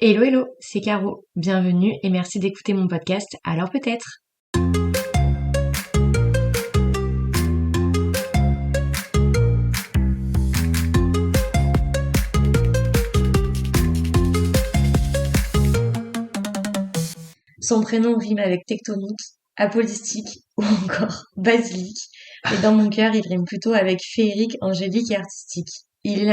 Hello hello, c'est Caro. Bienvenue et merci d'écouter mon podcast. Alors peut-être. Son prénom rime avec tectonique, apolystique ou encore basilic. Et dans mon cœur, il rime plutôt avec féerique, angélique et artistique. Il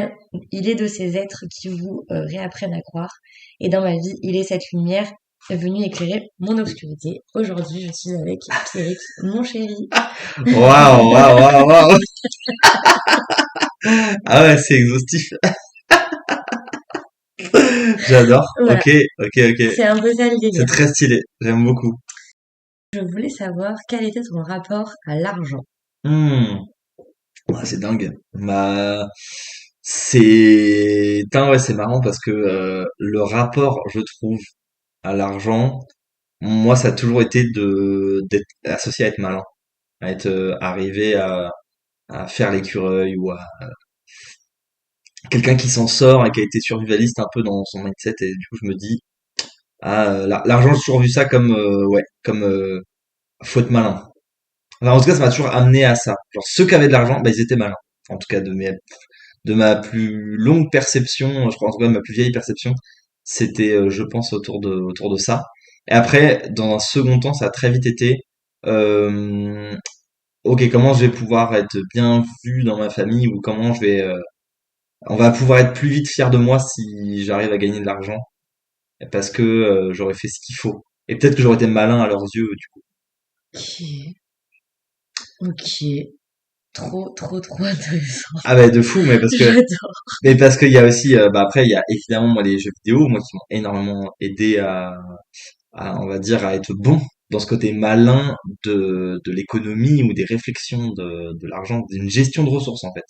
est de ces êtres qui vous réapprennent à croire. Et dans ma vie, il est cette lumière venue éclairer mon obscurité. Aujourd'hui, je suis avec Pierrick, mon chéri. Waouh, waouh, waouh, waouh. Ah ouais, c'est exhaustif. J'adore. Voilà, Ok, ok, ok. c'est un peu ça le C'est délire. très stylé. J'aime beaucoup. Je voulais savoir quel était ton rapport à l'argent. Hmm. Ouais, c'est dingue. Putain, ouais, c'est marrant parce que le rapport, je trouve, à l'argent, moi, ça a toujours été d'être associé à être malin, à être arrivé à faire l'écureuil ou à quelqu'un qui s'en sort et qui a été survivaliste un peu dans son mindset. Et du coup, je me dis, l'argent, j'ai toujours vu ça comme, ouais, comme faut être malin. Enfin, en tout cas, ça m'a toujours amené à ça. Genre, ceux qui avaient de l'argent, bah, ils étaient malins. En tout cas, de ma plus longue perception, je crois en tout cas de ma plus vieille perception, c'était, je pense, autour de ça. Et après, dans un second temps, ça a très vite été, euh, ok, comment je vais pouvoir être bien vu dans ma famille ou comment on va pouvoir être plus vite fier de moi si j'arrive à gagner de l'argent parce que j'aurais fait ce qu'il faut. Et peut-être que j'aurais été malin à leurs yeux, du coup. Ok, ok. Trop intéressant. Ah bah de fou, J'adore. mais parce qu'il y a aussi, bah après il y a évidemment moi les jeux vidéo, moi qui m'ont énormément aidé on va dire à être bon dans ce côté malin de l'économie ou des réflexions de l'argent, d'une gestion de ressources en fait.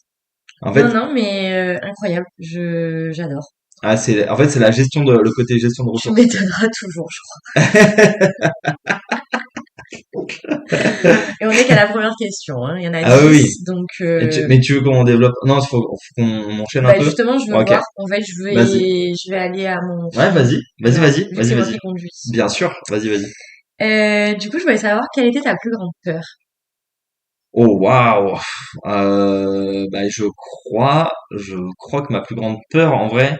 En Non, fait, non, mais incroyable. J'adore. en fait c'est la gestion le côté gestion de Tu ressources. m'étonneras toujours, je crois. Et on est qu'à la première question, hein. Il y en a Ah oui, oui. 10, donc Mais tu veux qu'on développe? Non, faut qu'on enchaîne un bah peu. justement, je veux Ok, voir. En fait, vas-y. je vais aller à mon Ouais, film. Genre, vu que c'est moi vas-y. qui conduis. Bien sûr, vas-y. Du coup, je voulais savoir quelle était ta plus grande peur. Oh waouh. Bah je crois que ma plus grande peur en vrai,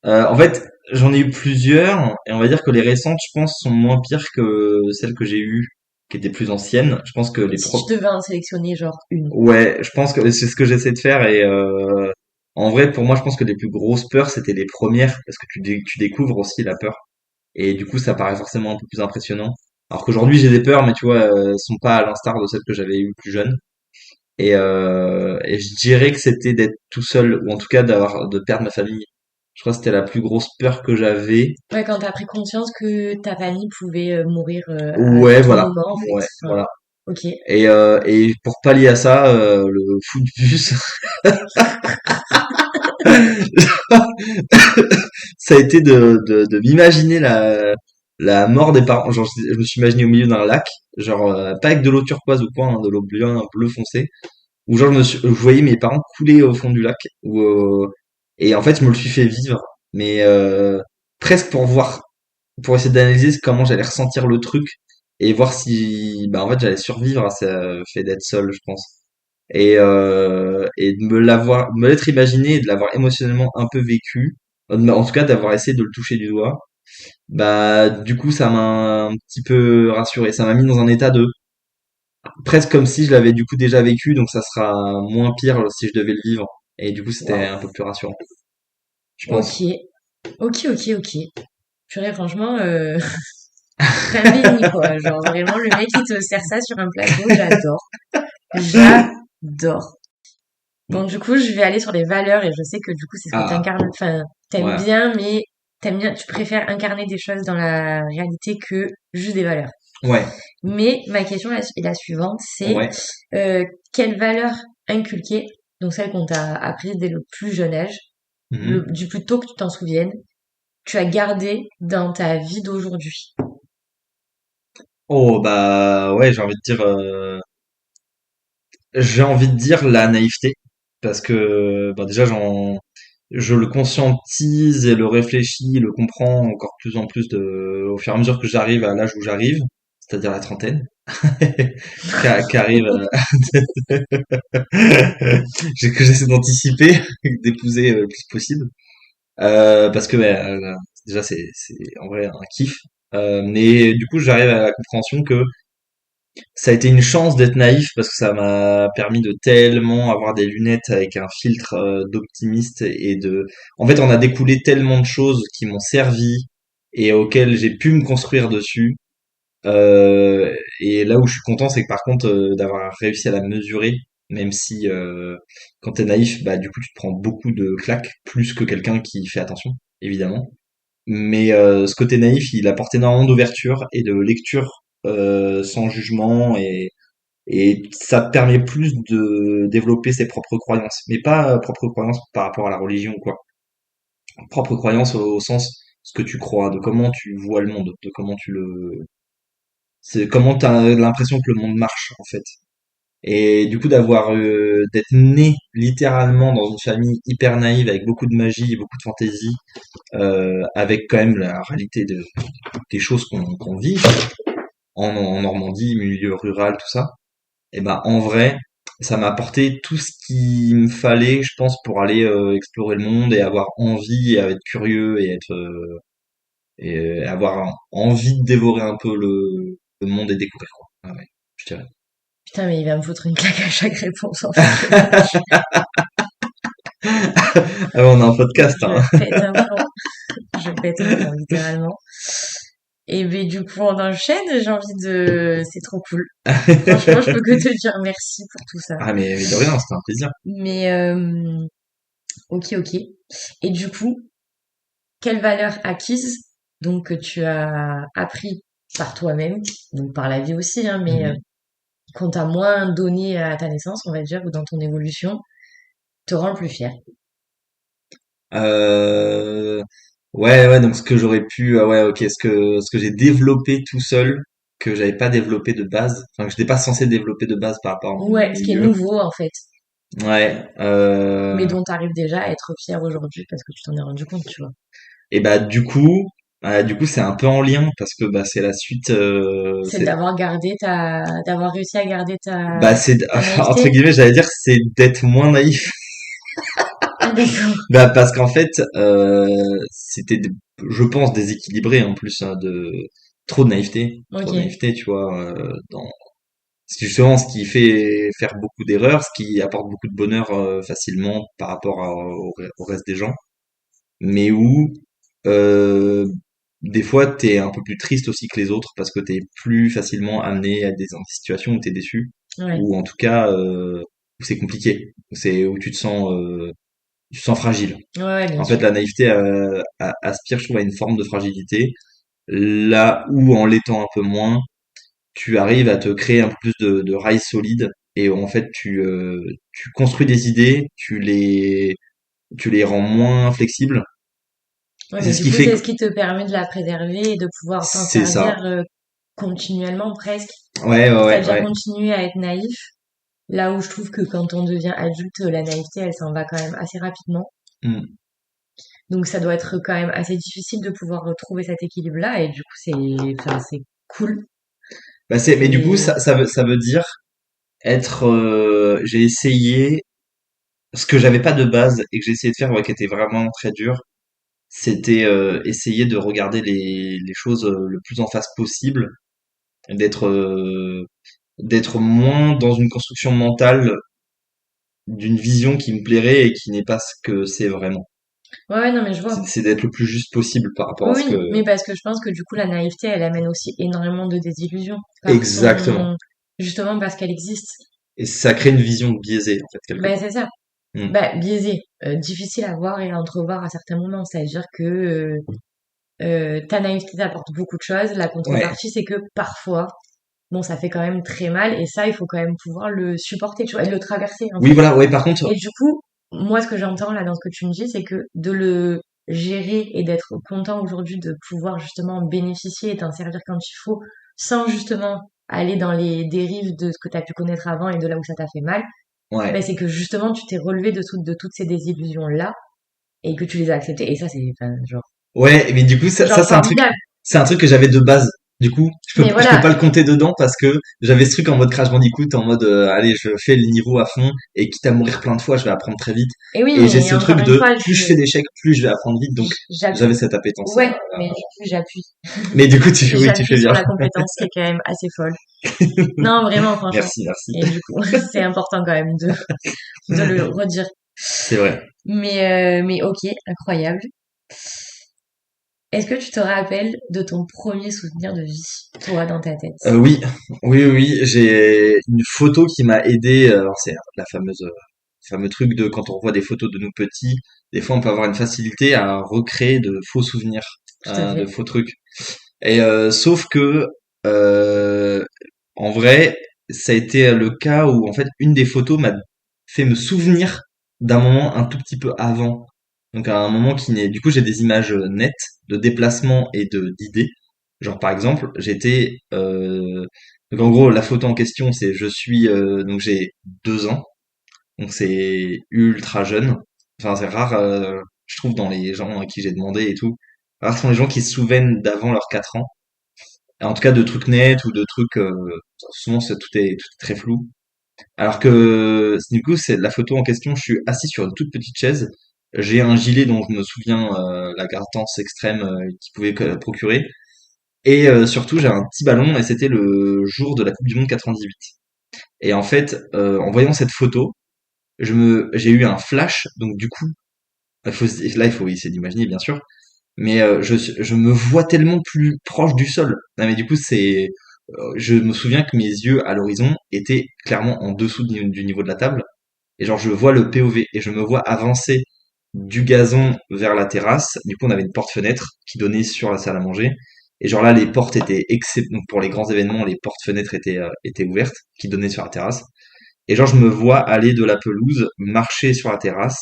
en fait, j'en ai eu plusieurs et on va dire que les récentes, je pense, sont moins pires que celles que j'ai eues qui étaient plus anciennes. Je pense que Si tu devais en sélectionner genre une. ouais, je pense que c'est ce que j'essaie de faire et en vrai pour moi, je pense que les plus grosses peurs c'était les premières parce que tu découvres aussi la peur. Et du coup, ça paraît forcément un peu plus impressionnant. Alors qu'aujourd'hui, j'ai des peurs, mais tu vois, elles sont pas à l'instar de celles que j'avais eues plus jeune. Et je dirais que c'était d'être tout seul, ou en tout cas de perdre ma famille. Je crois que c'était la plus grosse peur que j'avais. Ouais, quand t'as pris conscience que ta famille pouvait mourir à Ouais, tout voilà. moment, en fait. Ouais, Enfin, voilà. ok. Et pour pallier à ça, le fou de bus, ça a été de m'imaginer la mort des parents. Genre, je me suis imaginé au milieu d'un lac, genre, pas avec de l'eau turquoise ou quoi, hein, de l'eau bleu foncé, où genre je voyais mes parents couler au fond du lac, et en fait je me le suis fait vivre, mais presque pour essayer d'analyser comment j'allais ressentir le truc et voir si, bah en fait j'allais survivre à ce fait d'être seul, je pense. Et de me l'être imaginé et de l'avoir émotionnellement un peu vécu, en tout cas d'avoir essayé de le toucher du doigt, bah du coup ça m'a un petit peu rassuré, ça m'a mis dans un état de presque comme si je l'avais du coup déjà vécu, donc ça sera moins pire si je devais le vivre. Et du coup c'était Waouh. un peu plus rassurant, je Ok. pense. Ok. Purée, franchement, crème bénie, quoi. Genre, vraiment, le mec, il te sert ça sur un plateau. J'adore. J'adore. Bon, du coup, je vais aller sur les valeurs et je sais que du coup, c'est ce que Ah, t'incarnes. Enfin, t'aimes ouais, bien, mais t'aimes bien, tu préfères incarner des choses dans la réalité que juste des valeurs. ouais, Mais ma question est la suivante, c'est ouais. quelles valeurs inculquées, donc celles qu'on t'a apprises dès le plus jeune âge, Mhm. du plus tôt que tu t'en souviennes, tu as gardé dans ta vie d'aujourd'hui. Oh bah ouais, j'ai envie de dire la naïveté parce que bah déjà je le conscientise et le réfléchis, le comprends encore plus en plus au fur et à mesure que j'arrive à l'âge où j'arrive, c'est-à-dire la trentaine, qu'arrive, que j'essaie d'anticiper, d'épouser le plus possible. Parce que ouais, déjà c'est en vrai un kiff. Mais du coup j'arrive à la compréhension que ça a été une chance d'être naïf parce que ça m'a permis de tellement avoir des lunettes avec un filtre d'optimiste et de. En fait, on a découlé tellement de choses qui m'ont servi et auxquelles j'ai pu me construire dessus. Et là où je suis content, c'est que par contre d'avoir réussi à la mesurer, même si quand t'es naïf, bah du coup tu te prends beaucoup de claques plus que quelqu'un qui fait attention, évidemment. Mais ce côté naïf, il apporte énormément d'ouverture et de lecture sans jugement et ça permet plus de développer ses propres croyances, mais pas propres croyances par rapport à la religion ou quoi. Propres croyances au sens ce que tu crois, de comment tu vois le monde, de comment tu le, c'est comment t'as l'impression que le monde marche en fait. Et du coup d'être né littéralement dans une famille hyper naïve avec beaucoup de magie, beaucoup de fantaisie, avec quand même la réalité des choses qu'on vit en Normandie, milieu rural, tout ça. Et ben en vrai, ça m'a apporté tout ce qu'il me fallait, je pense, pour aller explorer le monde et avoir envie, et être curieux et avoir envie de dévorer un peu le monde et découvrir quoi. Ah ouais, je dirais. Putain, mais il va me foutre une claque à chaque réponse, en fait. Ah ouais, on a un podcast, hein. Je pète un plomb. Je pète un plomb, littéralement. Et ben, du coup, on enchaîne. J'ai envie de... C'est trop cool. Franchement, je peux que te dire merci pour tout ça. Ah mais de rien, c'était un plaisir. Mais, ok, ok. Et du coup, quelle valeur acquise, donc, que tu as appris par toi-même, donc par la vie aussi, hein, mais Mhm. qu'on t'a moins donné à ta naissance, on va dire, ou dans ton évolution, te rend le plus fier? Euh, ouais, donc ce que j'aurais pu, ah ouais, ok, ce que j'ai développé tout seul, que j'avais pas développé de base, enfin que je n'étais pas censé développer de base par rapport à mon Ouais, ce qui est milieu. nouveau, en fait, Ouais, mais dont tu arrives déjà à être fier aujourd'hui parce que tu t'en es rendu compte, tu vois. et du coup c'est un peu en lien parce que bah c'est la suite, C'est d'avoir réussi à garder bah c'est ta entre naïveté. guillemets j'allais dire c'est d'être moins naïf. Ah, d'accord. Bah parce qu'en fait je pense déséquilibré en plus hein, de trop de Ok. naïveté tu vois dans c'est justement ce qui fait faire beaucoup d'erreurs, ce qui apporte beaucoup de bonheur facilement par rapport au reste des gens, mais où euh, des fois t'es un peu plus triste aussi que les autres parce que t'es plus facilement amené à des situations où t'es déçu, Ouais. ou en tout cas où c'est compliqué, où tu te sens fragile. Ouais, ouais, bien En fait, sûr. la naïveté aspire, je trouve, à une forme de fragilité, là où en l'étant un peu moins, tu arrives à te créer un peu plus de rails solides et en fait tu construis des idées, tu les rends moins flexibles. Ouais, Et mais c'est ce du qui coup, fait c'est que ce qui te permet de la préserver et de pouvoir t'en c'est servir ça. continuellement presque. Ouais, ouais, ouais, C'est-à-dire ouais. continuer à être naïf, là où je trouve que quand on devient adulte, la naïveté, elle s'en va quand même assez rapidement. Hmm. Donc ça doit être quand même assez difficile de pouvoir retrouver cet équilibre-là et du coup, enfin, c'est cool. Bah mais du coup, C'est, ça veut dire j'ai essayé ce que j'avais pas de base et que j'ai essayé de faire, ouais, qui était vraiment très dur. C'était essayer de regarder les choses le plus en face possible, d'être d'être moins dans une construction mentale d'une vision qui me plairait et qui n'est pas ce que c'est vraiment. ouais, ouais, non, mais je vois. C'est d'être le plus juste possible par rapport Oui, à ce que. oui, mais parce que je pense que du coup, la naïveté, elle amène aussi énormément de désillusions Exactement. justement parce qu'elle existe. Et ça crée une vision biaisée en fait quelque Ben, part. c'est ça. Hmm. Bah, biaisé, difficile à voir et à entrevoir à certains moments. C'est-à-dire que ta naïveté t'apporte beaucoup de choses. La Ouais. contrepartie, c'est que parfois, bon, ça fait quand même très mal et ça, il faut quand même pouvoir le supporter, tu vois, et le traverser en Oui fait. voilà. Ouais par contre. Et du coup, moi, ce que j'entends là dans ce que tu me dis, c'est que de le gérer et d'être content aujourd'hui de pouvoir justement bénéficier et t'en servir quand il faut, sans justement aller dans les dérives de ce que tu as pu connaître avant et de là où ça t'a fait mal, ben Ouais. c'est que justement tu t'es relevé de toutes ces désillusions-là et que tu les as acceptés. Et ça, c'est, enfin, Ouais, mais du coup, ça genre formidable. c'est un truc que j'avais de base. Du coup, Mais je peux voilà. pas le compter dedans parce que j'avais ce truc en mode Crash Bandicoot, en mode, allez, je fais le niveau à fond et quitte à mourir plein de fois, je vais apprendre très vite. Et oui, Et j'ai mais ce encore truc une de fois, plus je fais d'échecs, plus je vais apprendre vite. Donc, j'appuie. j'avais cette appétence. Ouais, mais du coup, j'appuie. Mais du coup, oui, tu fais J'appuie bien. sur la compétence qui est quand même assez folle. Non, vraiment, franchement. Merci, merci. Et du coup, c'est important quand même de le redire. C'est vrai. Mais ok, incroyable. Est-ce que tu te rappelles de ton premier souvenir de vie, toi, dans ta tête? Oui, oui, j'ai une photo qui m'a aidé. Alors c'est la fameuse, fameux truc de quand on revoit des photos de nous petits, des fois on peut avoir une facilité à recréer de faux souvenirs, Tout à de fait. faux trucs. Et sauf que euh, en vrai, ça a été le cas où en fait une des photos m'a fait me souvenir d'un moment un tout petit peu avant. Donc à un moment qui n'est. Du coup, j'ai des images nettes de déplacement et de d'idées. Genre par exemple, j'étais. Donc en gros, la photo en question, c'est je suis. Donc j'ai 2 ans. Donc c'est ultra jeune. Enfin, c'est rare. Je trouve dans les gens à qui j'ai demandé et tout. Rares sont les gens qui se souviennent d'avant leurs 4 ans. En tout cas, de trucs nets ou de trucs. Souvent, tout est très flou. Alors que du coup, c'est la photo en question. Je suis assis sur une toute petite chaise. J'ai un gilet dont je me souviens la grattance extrême qu'il pouvait procurer. Et surtout, j'ai un petit ballon et c'était le jour de la Coupe du Monde 98. Et en fait, en voyant cette photo, j'ai eu un flash. Donc du coup, là, il faut essayer d'imaginer, bien sûr. Mais je me vois tellement plus proche du sol. Non, mais du coup, je me souviens que mes yeux à l'horizon étaient clairement en dessous du niveau de la table. Et genre, je vois le POV et je me vois avancer du gazon vers la terrasse. Du coup, on avait une porte-fenêtre qui donnait sur la salle à manger. Et genre là, les portes étaient donc pour les grands événements, les portes-fenêtres étaient ouvertes, qui donnaient sur la terrasse. Et genre, je me vois aller de la pelouse, marcher sur la terrasse,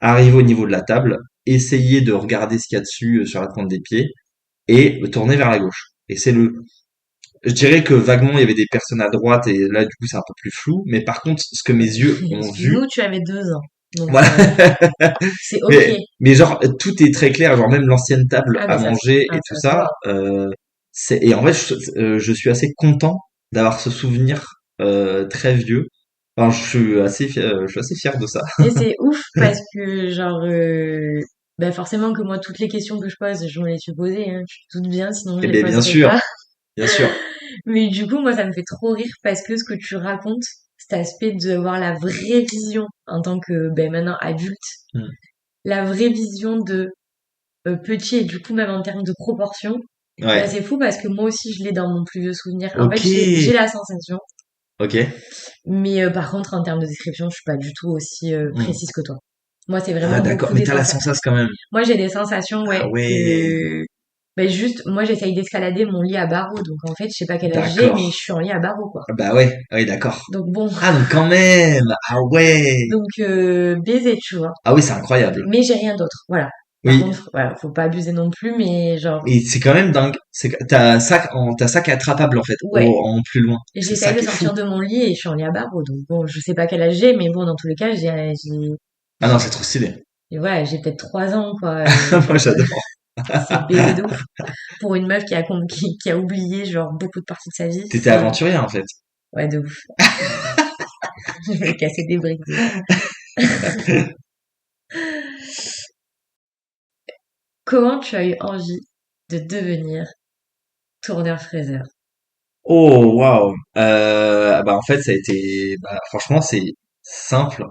arriver au niveau de la table, essayer de regarder ce qu'il y a dessus sur la pointe des pieds, et me tourner vers la gauche. Et je dirais que vaguement il y avait des personnes à droite, et là du coup c'est un peu plus flou, mais par contre, ce que mes yeux ont vu, Nous, tu avais 2 ans. Donc, voilà. c'est ok. Mais genre, tout est très clair, genre même l'ancienne table Ah, à mais manger et tout ça se ça, voit. et en fait, je suis assez content d'avoir ce souvenir, très vieux. Enfin, je suis assez fier de ça. Et c'est ouf parce que, ben forcément que moi, toutes les questions que je pose, je me les suis posées, hein. Tu te doutes bien, sinon je Eh les bien, poserais pas. bien sûr. Mais du coup, moi, ça me fait trop rire parce que ce que tu racontes, cet aspect de voir la vraie vision en tant que, ben maintenant adulte, Mm. la vraie vision de petit et du coup même en termes de proportion, bah Ouais. c'est fou parce que moi aussi je l'ai dans mon plus vieux souvenir. En fait, Ok. j'ai la sensation, Ok. mais par contre en termes de description, je suis pas du tout aussi Mm. précise que toi. Moi, c'est Ah vraiment d'accord, beaucoup mais des t'as la sensations. sensation quand même. Moi, j'ai des sensations, Ah ouais, ouais. que ben juste, moi j'essaye d'escalader mon lit à barreaux, donc en fait, je sais pas quel âge j'ai, mais D'accord. je suis en lit à barreaux, quoi. Ah bah ouais, ah oui d'accord. Donc bon, Ah donc quand même. Ah ouais. donc baiser, tu vois. Ah oui, c'est incroyable. Mais j'ai rien d'autre, voilà. Par Oui. contre, voilà, faut pas abuser non plus, mais genre, Et c'est quand même dingue. T'as ça qui est attrapable en fait, ouais. en plus loin. Et C'est ça j'essaye de qui est fou. sortir de mon lit et je suis en lit à barreaux. Donc bon, je sais pas quel âge j'ai, mais bon, dans tous les cas, Ah non, c'est trop stylé. voilà, j'ai peut-être 3 ans, quoi. Moi j'adore. C'est baisé de ouf. Pour une meuf qui a oublié, genre, beaucoup de parties de sa vie, T'étais c'est, aventurier en fait. ouais, de ouf. Je vais casser des briques. Comment tu as eu envie de devenir tourneur-fraiseur? Oh waouh. Bah en fait ça a été, bah franchement c'est simple.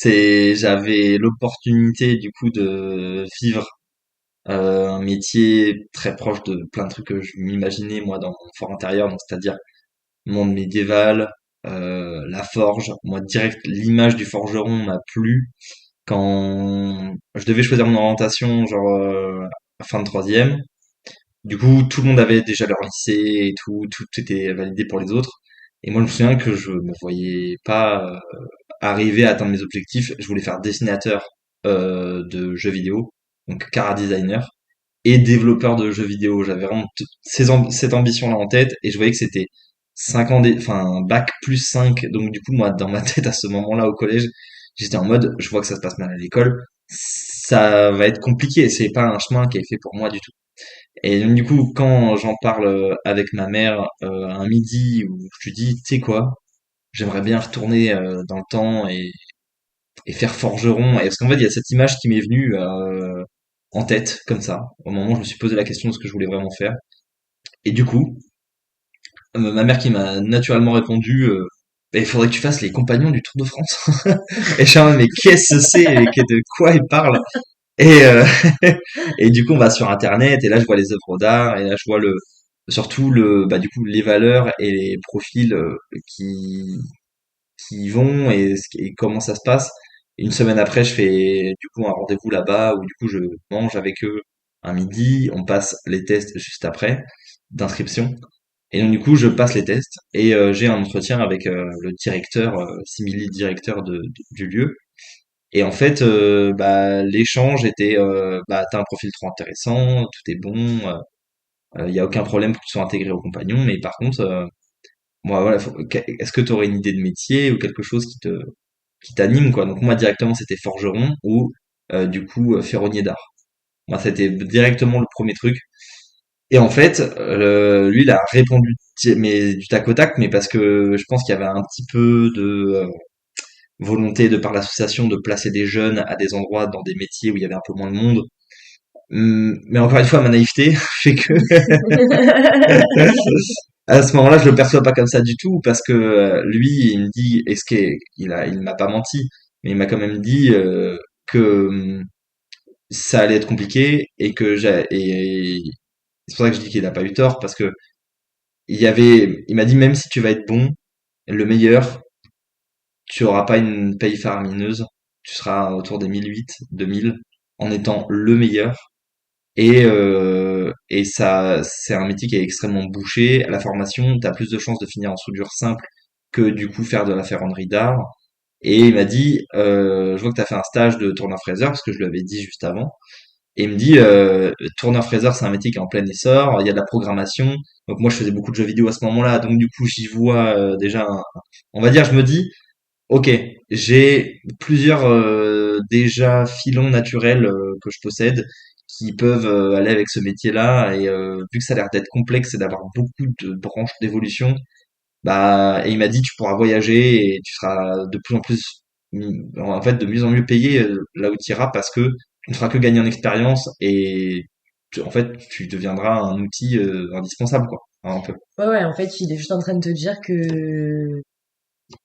J'avais l'opportunité du coup de vivre un métier très proche de plein de trucs que je m'imaginais moi dans mon fort intérieur, donc c'est-à-dire monde médiéval, la forge. Moi direct l'image du forgeron m'a plu quand je devais choisir mon orientation, genre à fin de troisième. Du coup, tout le monde avait déjà leur lycée et tout était validé pour les autres. Et moi, je me souviens que je me voyais pas arriver à atteindre mes objectifs. Je voulais faire dessinateur de jeux vidéo, donc cara designer et développeur de jeux vidéo. J'avais vraiment cette ambition-là en tête et je voyais que c'était 5 ans, enfin bac plus 5. Donc du coup, moi, dans ma tête à ce moment-là au collège, j'étais en mode, je vois que ça se passe mal à l'école. ça va être compliqué. C'est pas un chemin qui est fait pour moi du tout. Et donc, du coup, quand j'en parle avec ma mère un midi, où je lui dis, tu sais quoi, j'aimerais bien retourner dans le temps et faire forgeron. Et parce qu'en fait, il y a cette image qui m'est venue en tête, comme ça, au moment où je me suis posé la question de ce que je voulais vraiment faire. Et du coup, ma mère qui m'a naturellement répondu, bah, il faudrait que tu fasses les compagnons du Tour de France. Et je suis en mode, mais qu'est-ce que c'est? Et de quoi il parle? Et, et du coup, on va sur Internet, et là, je vois les œuvres d'art, et là, je vois surtout bah, du coup, les valeurs et les profils qui, qui y vont et comment ça se passe. Et une semaine après, je fais du coup un rendez-vous là-bas où du coup, je mange avec eux un midi, on passe les tests juste après d'inscription. Et donc, du coup, je passe les tests et j'ai un entretien avec le directeur, simili directeur du lieu. Et en fait, bah, l'échange était, bah, t'as un profil trop intéressant, tout est bon, il y a aucun problème pour que tu sois intégré au compagnon, mais par contre, moi, voilà, est-ce que tu aurais une idée de métier ou quelque chose qui t'anime, quoi? Donc moi, directement, c'était forgeron ou du coup ferronnier d'art. Moi, c'était directement le premier truc. Et en fait, lui, il a répondu mais du tac au tac, mais parce que je pense qu'il y avait un petit peu de volonté de par l'association de placer des jeunes à des endroits dans des métiers où il y avait un peu moins de monde. Mais encore une fois, ma naïveté fait que à ce moment-là, je le perçois pas comme ça du tout parce que lui, il me dit, et il m'a pas menti, mais il m'a quand même dit que ça allait être compliqué et c'est pour ça que je dis qu'il a pas eu tort parce que il m'a dit même si tu vas être bon, le meilleur, tu auras pas une paye faramineuse, tu seras autour des 1008, 2000 en étant le meilleur. Et ça, c'est un métier qui est extrêmement bouché. À la formation, tu as plus de chances de finir en soudure simple que du coup faire de la ferronnerie d'art. Et il m'a dit, je vois que tu as fait un stage de tourneur-fraiseur, parce que je lui avais dit juste avant. Et il me dit, tourneur-fraiseur, c'est un métier qui est en plein essor, il y a de la programmation. Donc moi, je faisais beaucoup de jeux vidéo à ce moment-là, donc du coup, j'y vois déjà, on va dire, je me dis, ok, j'ai plusieurs déjà filons naturels que je possède qui peuvent aller avec ce métier-là et vu que ça a l'air d'être complexe et d'avoir beaucoup de branches d'évolution, bah et il m'a dit tu pourras voyager et tu seras de plus en plus en fait de mieux en mieux payé là où tu iras parce que tu ne feras que gagner en expérience et en fait tu deviendras un outil indispensable quoi. Un peu. Ouais, ouais, en fait, il est juste en train de te dire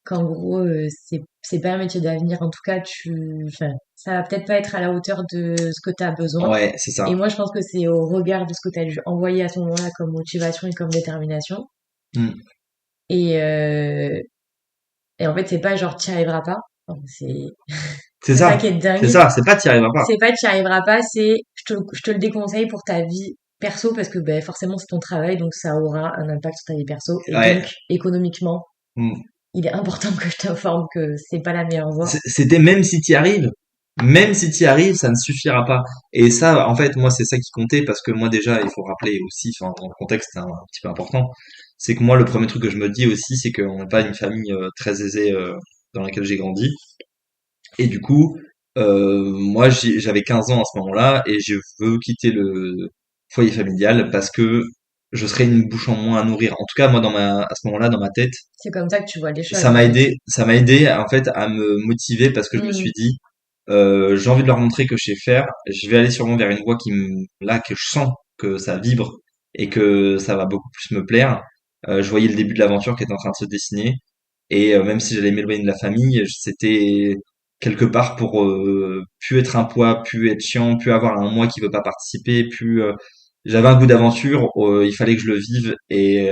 qu'en gros, c'est pas un métier d'avenir. En tout cas, enfin, ça va peut-être pas être à la hauteur de ce que tu as besoin. Ouais, c'est ça. Et moi, je pense que c'est au regard de ce que tu as dû envoyer à ce moment-là comme motivation et comme détermination. Mm. Et, euh, et en fait, c'est pas genre t'y arriveras pas. Enfin, C'est c'est ça qui ça. est C'est dingue. ça, c'est pas t'y arriveras pas. C'est pas t'y arriveras pas, c'est je te le déconseille pour ta vie perso parce que ben, forcément c'est ton travail donc ça aura un impact sur ta vie perso et Ouais. donc économiquement Mm. il est important que je t'informe que c'est pas la meilleure voie. C'était même si tu y arrives, ça ne suffira pas. Et ça, en fait, moi, c'est ça qui comptait parce que moi, déjà, il faut rappeler aussi, enfin, dans le contexte un petit peu important, c'est que moi, le premier truc que je me dis aussi, c'est qu'on n'est pas une famille très aisée dans laquelle j'ai grandi. Et du coup, moi, j'avais 15 ans à ce moment-là et je veux quitter le foyer familial parce que je serais une bouche en moins à nourrir. En tout cas, moi, à ce moment-là, dans ma tête, C'est comme ça que tu vois les choses en fait. ça m'a aidé en fait à me motiver parce que je me Hmm. suis dit j'ai envie de leur montrer que je sais faire, je vais aller sûrement vers une voie là que je sens que ça vibre et que ça va beaucoup plus me plaire. Je voyais le début de l'aventure qui était en train de se dessiner et même si j'allais m'éloigner de la famille, c'était quelque part pour plus être un poids, plus être chiant, plus avoir un moi qui veut pas participer, plus j'avais un goût d'aventure, il fallait que je le vive et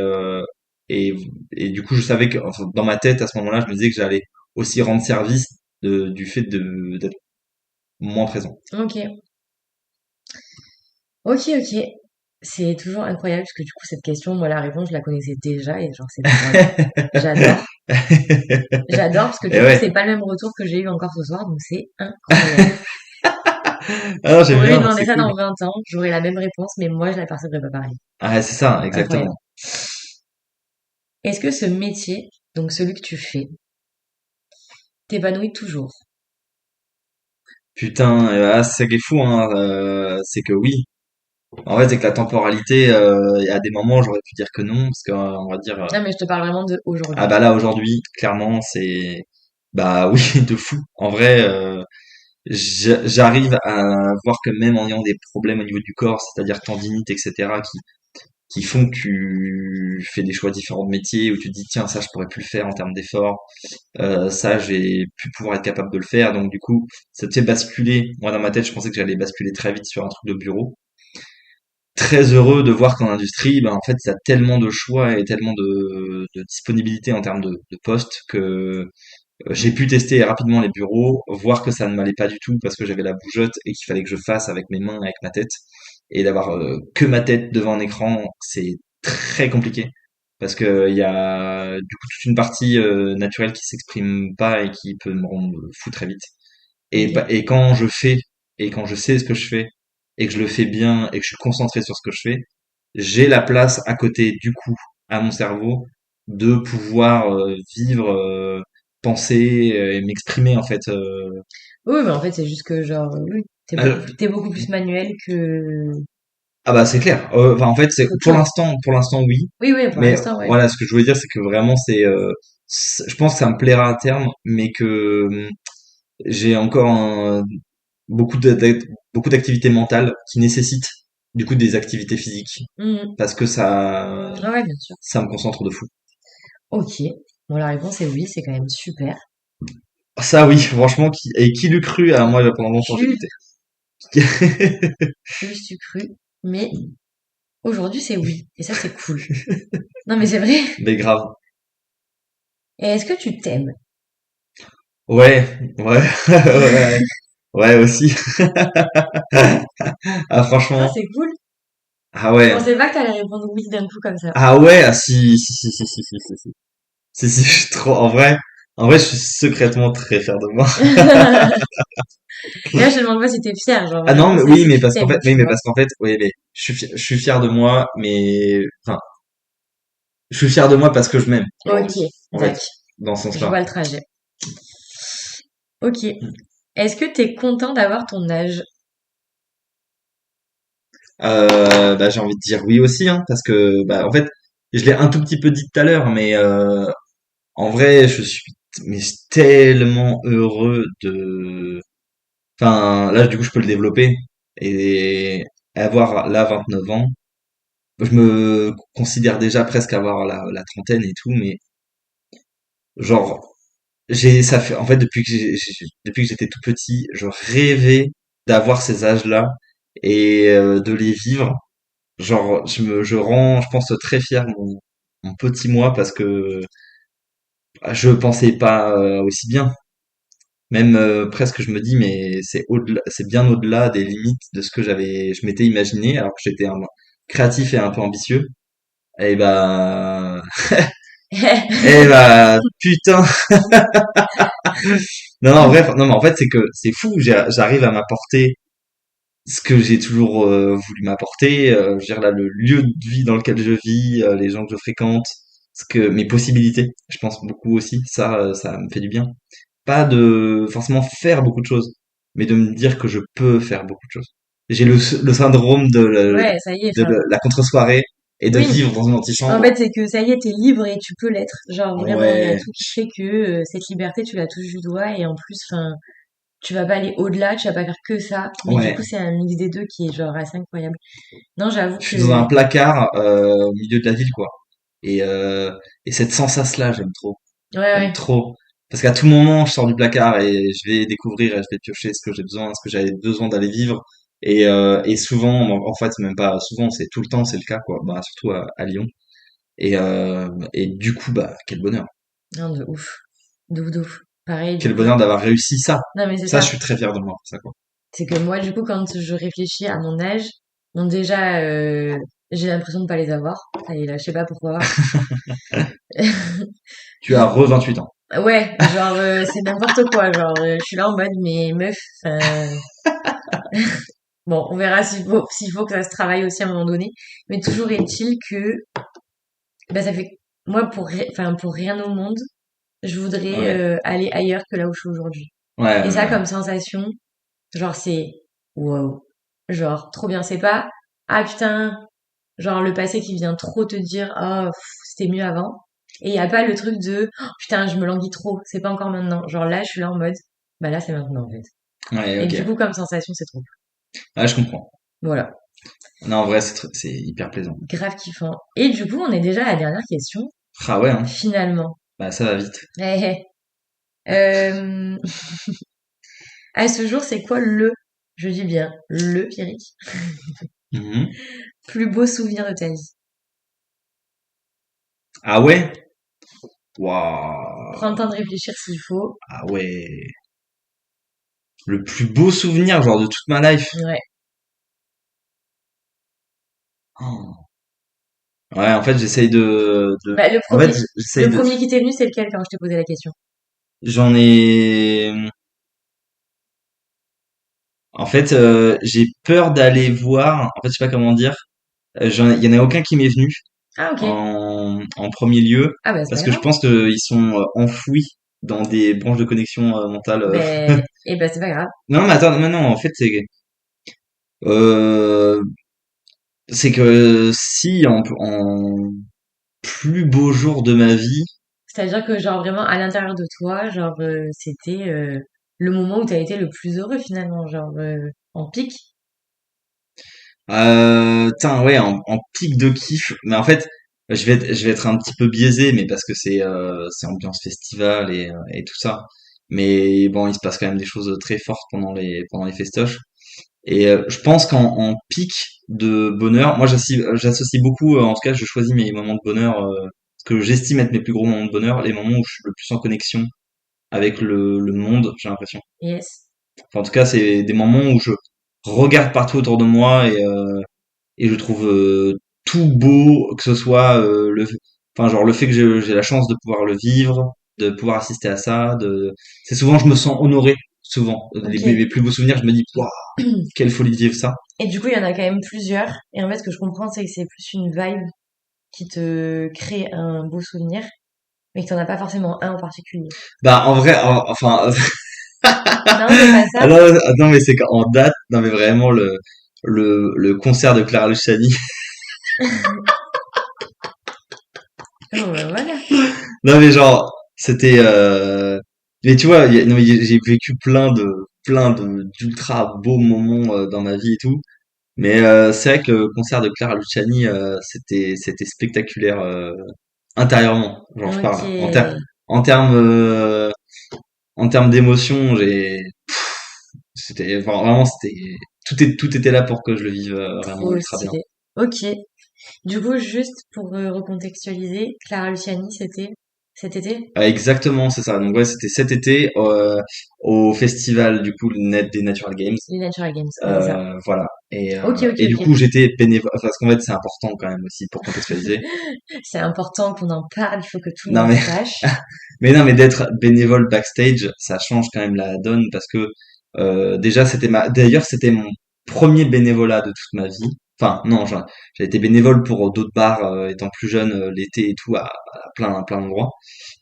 et du coup je savais que enfin, dans ma tête à ce moment-là, je me disais que j'allais aussi rendre service du fait d'être moins présent. Ok, ok. C'est toujours incroyable parce que du coup cette question, moi la réponse je la connaissais déjà et genre c'est trop drôle. J'adore. J'adore parce que Et du coup ouais. c'est pas le même retour que j'ai eu encore ce soir donc c'est incroyable. Ah non, Tu j'aime pourrais lui bien, demander c'est ça cool. dans 20 ans, j'aurais la même réponse mais moi je la percevrais pas pareil. Ah, c'est ça, Incroyable. exactement. Est-ce que ce métier, donc celui que tu fais, t'épanouit toujours? Putain, c'est ça qui est fou, hein. C'est que oui. En fait, c'est que la temporalité, il y a des moments où j'aurais pu dire que non, parce qu'on va dire, Non, mais je te parle vraiment de ah aujourd'hui. bah là aujourd'hui, clairement, c'est bah oui, de fou. En vrai, j'arrive à voir que même en ayant des problèmes au niveau du corps, c'est-à-dire tendinite, etc., qui font que tu fais des choix différents de métier, où tu te dis tiens ça je pourrais plus le faire en termes d'effort, ça j'ai pu pouvoir être capable de le faire, donc du coup ça te fait basculer. Moi dans ma tête je pensais que j'allais basculer très vite sur un truc de bureau. Très heureux de voir qu'en industrie, ben en fait il y a tellement de choix et tellement de disponibilité en termes de postes que j'ai pu tester rapidement les bureaux, voir que ça ne m'allait pas du tout parce que j'avais la bougeotte et qu'il fallait que je fasse avec mes mains et avec ma tête. Et d'avoir que ma tête devant un écran, c'est très compliqué parce que il y a du coup toute une partie naturelle qui s'exprime pas et qui peut me rendre fou très vite. Ok. Et quand je fais et quand je sais ce que je fais et que je le fais bien et que je suis concentré sur ce que je fais, j'ai la place à côté du coup à mon cerveau de pouvoir vivre, penser et m'exprimer en fait. Oui, mais en fait, c'est juste que, genre, oui, Euh, t'es beaucoup plus manuel Ah bah c'est clair. Enfin en fait c'est qu'autre chose. pour l'instant oui, Oui, oui, pour mais l'instant, ouais. voilà ce que je voulais dire c'est que vraiment je pense que ça me plaira à terme, mais que j'ai encore beaucoup beaucoup d'activités mentales qui nécessitent du coup des activités physiques Mhm. parce que Ah ouais, bien sûr. ça me concentre de fou. Ok. Bon, la réponse est oui, c'est quand même super. Ça oui, franchement qui l'eût cru à moi pendant longtemps j'ai Tu, douté. tu, tu cru. Mais aujourd'hui, c'est oui. Et ça, c'est cool. Non, mais c'est vrai. Mais grave. Et est-ce que tu t'aimes? Ouais, ouais, ouais, ouais aussi. Ah Ah, franchement, c'est cool. ah Je ouais. pensais pas que t'allais répondre oui d'un coup comme ça. Ah ouais, ah si. Si, je suis trop, en vrai, je suis secrètement très fier de moi. Et là, je te demande pas si t'es fier, genre Ah non, vraiment, mais c'est oui, est-ce que mais tu parce qu'en t'aimes, fait, oui, tu mais vois. parce qu'en fait, oui, mais je suis fier de moi, mais, enfin, je suis fier de moi parce que je m'aime, Ok, en fait, tac. dans ce Je sens-là. vois le trajet. Ok. Est-ce que t'es content d'avoir ton âge? Bah, j'ai envie de dire oui aussi, hein, parce que, bah, en fait, je l'ai un tout petit peu dit tout à l'heure, mais, en vrai, je suis, mais tellement heureux enfin, là, du coup, je peux le développer et avoir là 29 ans. Je me considère déjà presque avoir la trentaine et tout, mais genre, ça fait, en fait, depuis que j'étais tout petit, je rêvais d'avoir ces âges-là et de les vivre. Genre, je pense très fier mon petit moi parce que je pensais pas aussi bien. Même presque, je me dis, mais c'est bien au-delà des limites de ce que je m'étais imaginé, alors que j'étais un créatif et un peu ambitieux. Et bah, putain. Non, en vrai, non, mais en fait, c'est que c'est fou. J'arrive à m'apporter ce que j'ai toujours voulu m'apporter. Je veux dire là, le lieu de vie dans lequel je vis, les gens que je fréquente, mes possibilités. Je pense beaucoup aussi. Ça me fait du bien. Pas de forcément faire beaucoup de choses, mais de me dire que je peux faire beaucoup de choses. J'ai le syndrome Ouais, ça y est, de enfin, la contre-soirée et de oui. vivre dans une En antichambre. fait, c'est que ça y est, t'es libre et tu peux l'être. Genre vraiment, il y a Ouais, tout qui fait que cette liberté, tu la touches du doigt et en plus, enfin, tu vas pas aller au-delà, tu vas pas faire que ça. Mais du coup, ouais. c'est un mix des deux qui est genre assez incroyable. Non, j'avoue Je suis dans que, un placard au milieu de la ville, quoi. Et, euh, et cette sensation-là, j'aime trop. ouais, J'aime ouais. trop. Parce qu'à tout moment, je sors du placard et je vais découvrir et je vais piocher ce que j'ai besoin, ce que j'avais besoin d'aller vivre. Et souvent, en fait, c'est même pas souvent, c'est tout le temps, c'est le cas, quoi. Bah, surtout à Lyon. Et du coup, bah, quel bonheur. Non, de ouf. De ouf, de ouf. Pareil, du Quel coup. bonheur d'avoir réussi ça. Non, mais c'est Ça, je ça. suis très fier de moi pour ça, quoi. C'est que moi, du coup, quand je réfléchis à mon âge, bon, déjà, j'ai l'impression de pas les avoir. Ça y est, là, je sais pas pourquoi. Tu as re 28 ans. Ouais, genre, c'est n'importe quoi. Genre, je suis là en mode, mais meuf, bon, on verra s'il faut que ça se travaille aussi à un moment donné. Mais toujours est-il que, bah, ça fait, moi, enfin, pour rien au monde, je voudrais Ouais. aller ailleurs que là où je suis aujourd'hui. Ouais, Et ouais, ça, ouais. comme sensation, Genre, c'est wow. Genre, trop bien. C'est pas, ah putain, genre le passé qui vient trop te dire, ah, c'était mieux avant. Et y a pas le truc de, oh, putain, je me languis trop. C'est pas encore maintenant. Genre là, je suis là en mode, bah là, c'est maintenant, en fait. Ouais, Et ok. du coup, comme sensation, c'est trop cool. Ouais, je comprends. Voilà. Non, en vrai, c'est hyper plaisant. Grave kiffant. Et du coup, on est déjà à la dernière question, Ah ouais, hein. finalement. Bah, ça va vite. Eh, eh. Euh, à ce jour, c'est quoi je dis bien, le Pierrick, Mhm. plus beau souvenir de ta vie? Ah ouais? Waouh. Prends le temps de réfléchir s'il faut. Ah ouais. Le plus beau souvenir, genre, de toute ma life. Ouais. Oh. Ouais, en fait, Bah, le en fait, premier. j'essaye Le de, premier qui t'est venu, c'est lequel quand je t'ai posé la question? j'en ai, en fait, j'ai peur d'aller voir, en fait, je sais pas comment dire, il y en a aucun qui m'est venu Ah, ok. en premier lieu, Ah, bah, c'est parce pas que je grave. pense qu'ils sont enfouis dans des branches de connexion mentale. Ben, eh ben, c'est pas grave. Non, mais attends, mais non, en fait, euh, c'est que si en plus beau jour de ma vie, C'est-à-dire que, genre, vraiment, à l'intérieur de toi, genre, c'était le moment où t'as été le plus heureux, finalement, genre, en pic. tain, ouais, en pic de kiff. Mais en fait, je vais être un petit peu biaisé, mais parce que c'est ambiance festival et tout ça. Mais bon, il se passe quand même des choses très fortes pendant les festoches. Et je pense en pic de bonheur, moi j'associe beaucoup, en tout cas je choisis mes moments de bonheur, ce que j'estime être mes plus gros moments de bonheur, les moments où je suis le plus en connexion avec le monde, j'ai l'impression. Yes. Enfin, en tout cas, c'est des moments où je regarde partout autour de moi et je trouve tout beau, que ce soit enfin genre le fait que j'ai la chance de pouvoir le vivre, de pouvoir assister à ça, c'est souvent je me sens honoré, souvent mes Ok. plus beaux souvenirs, je me dis waouh, quelle folie de vivre ça. Et du coup, il y en a quand même plusieurs. Et en fait, ce que je comprends, c'est que c'est plus une vibe qui te crée un beau souvenir, mais que t'en as pas forcément un en particulier. Bah en vrai, enfin Non, c'est pas ça? non mais c'est qu'en date, non mais vraiment le concert de Clara Luciani. Oh, bah voilà. Non mais genre c'était mais tu vois, non, mais j'ai vécu plein de d'ultra beaux moments dans ma vie et tout. Mais c'est vrai que le concert de Clara Luciani, c'était spectaculaire intérieurement. Genre je parle Ok. en termes en termes d'émotion, c'était enfin, vraiment tout était là pour que je le vive vraiment Trop ultra bien. stylé. Ok. Du coup, juste pour recontextualiser, Clara Luciani, c'était cet été? Exactement, c'est ça. Donc ouais, c'était cet été au festival du coup net des Natural Games. Les Natural Games, ouais, c'est ça. Voilà. Ok, ok, Et du ok. coup, j'étais bénévole, parce qu'en fait, c'est important quand même aussi pour contextualiser. C'est important qu'on en parle, il faut que tout le Non monde mais, sache. mais non, mais d'être bénévole backstage, ça change quand même la donne parce que déjà, d'ailleurs, c'était mon premier bénévolat de toute ma vie. Enfin, non, j'ai été bénévole pour d'autres bars étant plus jeune l'été et tout à plein d'endroits.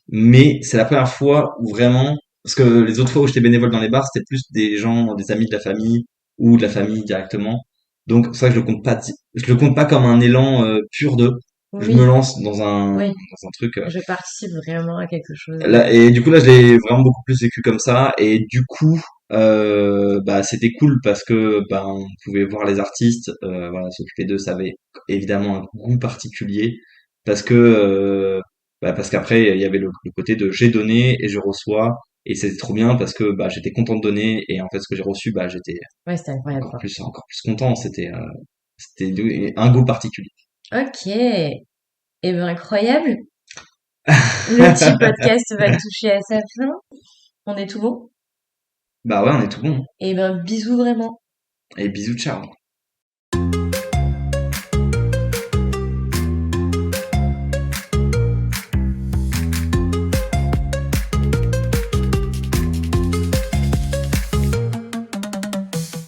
Mais c'est la première fois où vraiment, parce que les autres fois où j'étais bénévole dans les bars, c'était plus des gens, des amis de la famille ou de la famille directement. Donc, c'est vrai que je le compte pas comme un élan pur de, je me Oui, lance oui. dans un truc. Je participe vraiment à quelque chose. Là, et du coup, là, je l'ai vraiment beaucoup plus vécu comme ça. Et du coup, bah, c'était cool parce que, bah, on pouvait voir les artistes, voilà, s'occuper d'eux, ça avait évidemment un goût particulier parce que, bah, parce qu'après, il y avait le côté de j'ai donné et je reçois. Et c'était trop bien parce que, bah, j'étais content de donner et en fait, ce que j'ai reçu, bah, j'étais Ouais, c'était incroyable, quoi. encore plus content. C'était un goût particulier. Ok. Eh ben, incroyable. Le petit podcast va toucher à sa fin. On est tout bon? Bah ouais, on est tout bon. Eh ben, bisous vraiment. Et bisous, ciao.